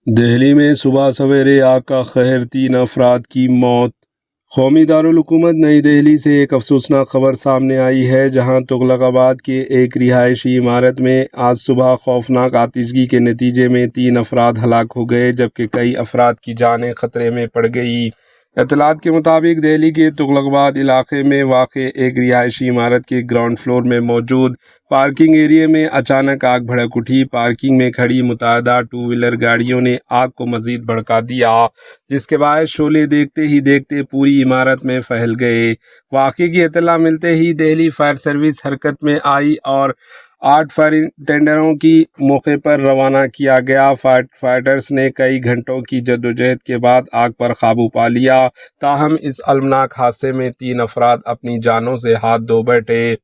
دہلی میں صبح سویرے آگ کا قہر، 3 افراد کی موت۔ قومی دارالحکومت نئی دہلی سے ایک افسوسناک خبر سامنے آئی ہے، جہاں تغلق آباد کے ایک رہائشی عمارت میں آج صبح خوفناک آتشگی کے نتیجے میں 3 افراد ہلاک ہو گئے، جبکہ کئی افراد کی جانیں خطرے میں پڑ گئی۔ اطلاعات کے مطابق دہلی کے تغلق آباد علاقے میں واقع ایک رہائشی عمارت کے گراؤنڈ فلور میں موجود پارکنگ ایریا میں اچانک آگ بھڑک اٹھی۔ پارکنگ میں کھڑی متعدد 2 ویلر گاڑیوں نے آگ کو مزید بھڑکا دیا، جس کے باعث شعلے دیکھتے ہی دیکھتے پوری عمارت میں پھیل گئے۔ واقعے کی اطلاع ملتے ہی دہلی فائر سروس حرکت میں آئی اور 8 فائر ٹینڈروں کی موقع پر روانہ کیا گیا۔ فائٹرز نے کئی گھنٹوں کی جدوجہد کے بعد آگ پر قابو پا لیا، تاہم اس المناک حادثے میں 3 افراد اپنی جانوں سے ہاتھ دھو بیٹھے،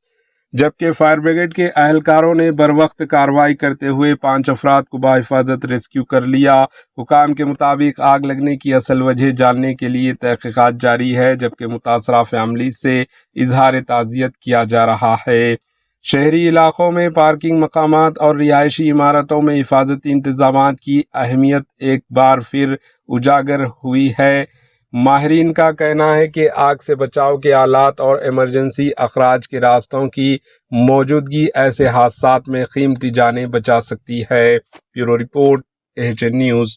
جبکہ فائر بریگیڈ کے اہلکاروں نے بروقت کارروائی کرتے ہوئے 5 افراد کو بحفاظت ریسکیو کر لیا۔ حکام کے مطابق آگ لگنے کی اصل وجہ جاننے کے لیے تحقیقات جاری ہے، جبکہ متاثرہ فیملیز سے اظہار تعزیت کیا جا رہا ہے۔ شہری علاقوں میں پارکنگ مقامات اور رہائشی عمارتوں میں حفاظتی انتظامات کی اہمیت ایک بار پھر اجاگر ہوئی ہے۔ ماہرین کا کہنا ہے کہ آگ سے بچاؤ کے آلات اور ایمرجنسی اخراج کے راستوں کی موجودگی ایسے حادثات میں قیمتی جانیں بچا سکتی ہے۔ Bureau report, AHN news.